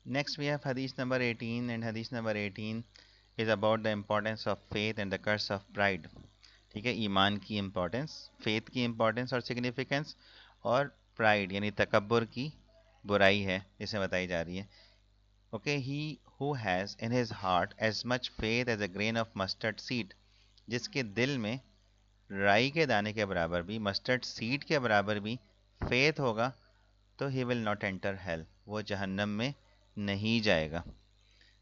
Next, we have Hadith number 18, and Hadith number 18 is about the importance of faith and the curse of pride. ठीक है, ईमान की importance, faith की importance और significance, और pride यानी तकब्बुर की बुराई है इसे बताई जा रही है. Okay, he who has in his heart as much faith as a grain of mustard seed, जिसके दिल में राई के दाने के बराबर भी, मस्टर्ड सीड के बराबर भी फेथ होगा, तो he will not enter hello, वो जहन्नम में नहीं जाएगा.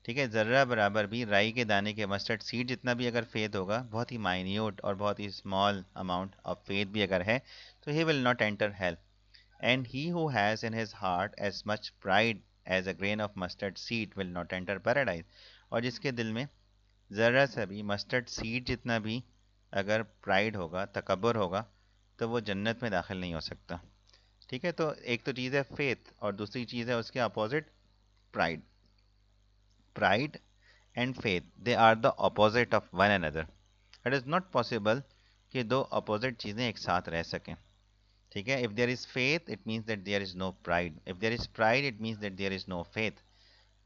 ठीक है, ज़र्रा बराबर भी राई के दाने के, मस्टर्ड सीड जितना भी अगर फेथ होगा, बहुत ही माइन्यूट और बहुत ही स्मॉल अमाउंट ऑफ फेथ भी अगर है, तो he will not enter hell. And he who has in his heart as much pride as a grain of mustard seed will not enter paradise, और जिसके दिल में ज़रा सा भी मस्टर्ड सीड जितना भी अगर प्राइड होगा, तकबर होगा, तो वो जन्नत में दाखिल नहीं हो सकता. ठीक है, तो एक तो चीज़ है फेथ और दूसरी चीज़ है उसके opposite pride. Pride and faith, they are the opposite of one another. It is not possible कि दो अपोजिट चीज़ें एक साथ रह सकें. ठीक है, if there is faith it means that there is no pride, if there is pride it means that there is no faith.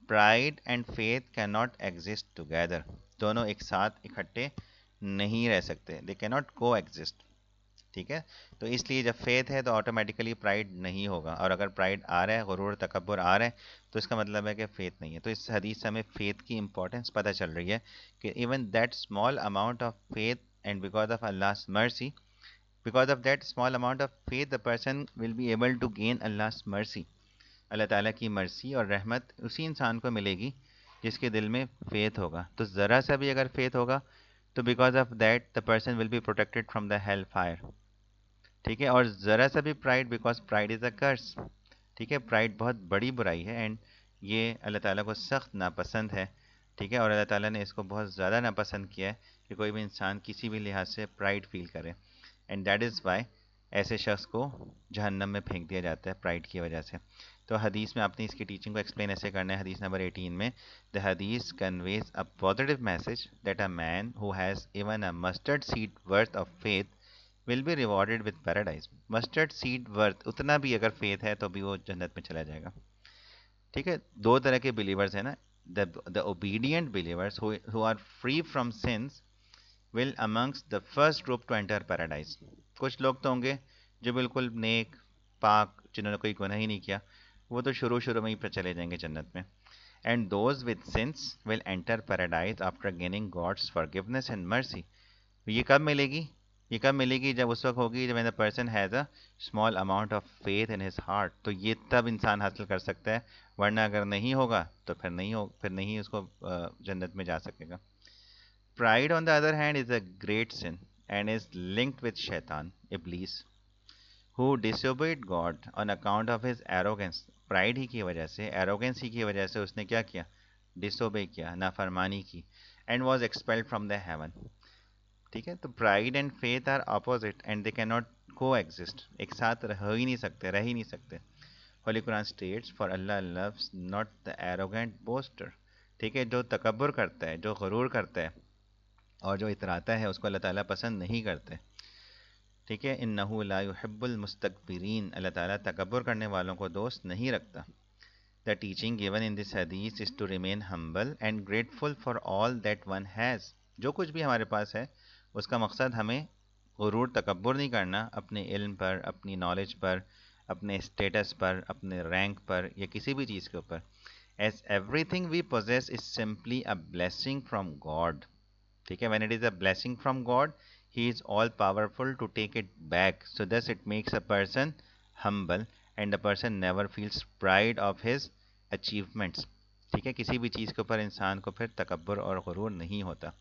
Pride and faith can not exist together, दोनों एक साथ इकट्ठे नहीं रह सकते, they can not coexist. ठीक है, तो इसलिए जब फेथ है तो ऑटोमेटिकली प्राइड नहीं होगा, और अगर प्राइड आ रहा है, गुरूर तकब्बुर आ रहा है, तो इसका मतलब है कि फेथ नहीं है. तो इस हदीस से हमें फेथ की इंपॉर्टेंस पता चल रही है कि even that small amount of faith, and because of Allah's mercy, because of that small amount of faith the person will be able to gain Allah's mercy. अल्लाह ताला की मर्सी और रहमत उसी इंसान को मिलेगी जिसके दिल में फेथ होगा. तो ज़रा सा भी अगर फेथ होगा, तो because of that the person will be protected from the hell fire. ठीक है, और ज़रा सा भी pride, because pride is a curse. ठीक है, प्राइड बहुत बड़ी बुराई है, एंड ये अल्लाह ताला को सख्त नापसंद है. ठीक है, और अल्लाह ताला ने इसको बहुत ज़्यादा नापसंद किया है कि कोई भी इंसान किसी भी लिहाज से प्राइड फील करे, एंड दैट इज़ वाई ऐसे शख्स को जहन्नम में फेंक दिया जाता है प्राइड की वजह से. तो हदीस में आपने इसकी टीचिंग को एक्सप्लेन ऐसे करना है. हदीस नंबर 18 में, द हदीस conveys a positive message that a man who has even a mustard seed worth of faith will be rewarded with paradise. Mustard seed worth उतना भी अगर फेथ है तो भी वो जन्नत में चला जाएगा. ठीक है, दो तरह के बिलीवर्स है ना. The obedient believers who are free from sins will amongst the first group to enter paradise. कुछ लोग तो होंगे जो बिल्कुल नेक, पाक, जिन्होंने कोई गुनाह ही नहीं किया, वो तो शुरू शुरू में ही पर चले जाएंगे जन्नत में. And those with sins will enter paradise after gaining God's forgiveness and mercy. ये कब मिलेगी? ये कब मिलेगी? जब उस वक्त होगी जब the person has a small amount of faith in his heart. तो ये तब इंसान हासिल कर सकता है, वरना अगर नहीं होगा तो फिर नहीं उसको जन्नत में जा सकेगा. Pride on the other hand is a great sin and is linked with Shaitan, Iblis, who disobeyed God on account of his arrogance. Pride ही की वजह से, एरोगेंस ही की वजह से उसने क्या किया? डिसोबे किया, नाफरमानी की, and was expelled from the heaven. ठीक है, तो pride and faith are opposite and they can not coexist, एक साथ रह ही नहीं सकते, रह ही नहीं सकते. Holi Quran states, for Allah loves not the arrogant booster. ठीक है, जो तकबर करता है, जो गरूर करता है और जो इतराता है, उसको अल्लाह ताला पसंद नहीं करते. ठीक है, इन्नहु ला युहिब्बुल मुस्तकबिरीन, अल्लाह ताला तकबर करने वालों को दोस्त नहीं रखता. The teaching given in this hadith is to remain humble and grateful for all that one has. जो कुछ भी हमारे पास है उसका मकसद हमें गुरूर तकब्बुर नहीं करना अपने इल्म पर, अपनी नॉलेज पर, अपने स्टेटस पर, अपने रैंक पर, या किसी भी चीज़ के ऊपर. As everything we possess is simply a blessing from God. ठीक है, when it is a blessing from God, he is all powerful to take it back. So thus it makes a person humble and the person never feels pride of his achievements. ठीक है, किसी भी चीज़ के ऊपर इंसान को फिर तकब्बुर और गुरूर नहीं होता.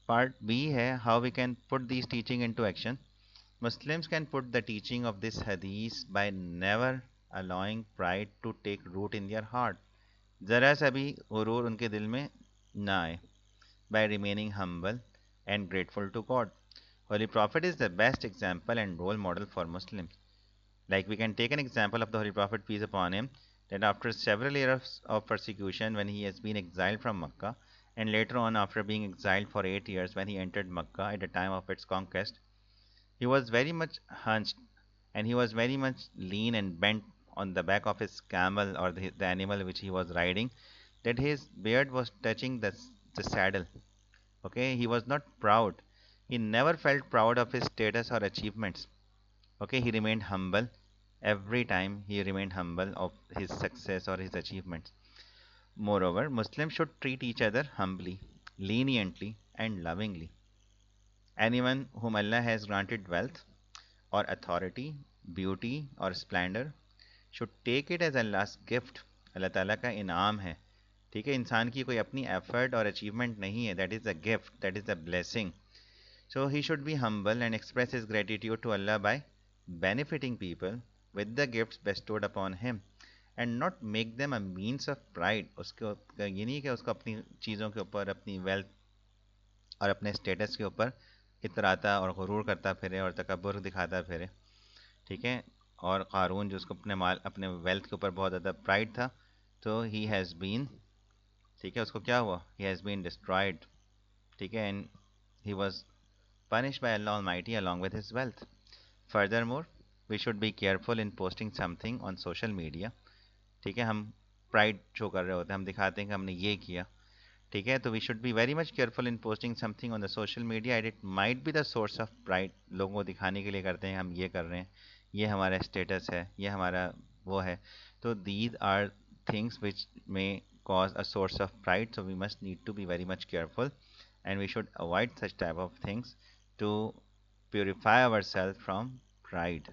पार्ट बी है, how we can put this teaching into action. Muslims can put the teaching of this hadith by never allowing pride to take root in their heart. ज़रा सा भी गुरूर उनके दिल में ना आए. By remaining humble and grateful to God. Holy Prophet is the best example and role model for Muslims. Like we can take an example of the Holy Prophet, peace upon him, that after several years of persecution when he has been exiled from Makkah, and later on after being exiled for 8 years when he entered Makkah at the time of its conquest, he was very much hunched and he was very much lean and bent on the back of his camel or the animal which he was riding, that his beard was touching the saddle. Okay, he was not proud. He never felt proud of his status or achievements. Okay, he remained humble. Every time he remained humble of his success or his achievements. Moreover, Muslims should treat each other humbly, leniently, and lovingly. Anyone whom Allah has granted wealth or authority, beauty or splendor should take it as Allah's gift. अल्लाह ताला का इनाम है. ठीक है, इंसान की कोई अपनी एफर्ट और अचीवमेंट नहीं है. That is a gift, that is a blessing. So he should be humble and express his gratitude to Allah by benefiting people with the gifts bestowed upon him and not make them a means of pride. उसको ये नहीं कि उसको अपनी चीज़ों के ऊपर, अपनी वेल्थ और अपने स्टेटस के ऊपर इतराता और गुरूर करता फिरे और तकब्बुर दिखाता फिरे. ठीक है. और क़ारून जो उसको अपने माल, अपने वेल्थ के ऊपर बहुत ज़्यादा प्राइड था, तो ही हैज़ बीन, ठीक है, उसको क्या हुआ, ही हैज़ बीन डिस्ट्रॉयड. ठीक है. And he was punished by Allah Almighty along with his wealth. Furthermore, we should be careful in posting something on social media. ठीक है, हम प्राइड शो कर रहे होते हैं, हम दिखाते हैं कि हमने ये किया. ठीक है, तो we should be very much careful in posting something on the social media and it might be the source of pride. लोगों को दिखाने के लिए करते हैं हम ये कर रहे हैं, ये हमारा स्टेटस है, ये हमारा वो है. तो these are things which may cause a source of pride, so we must need to be very much careful and we should avoid such type of things to purify ourselves from pride.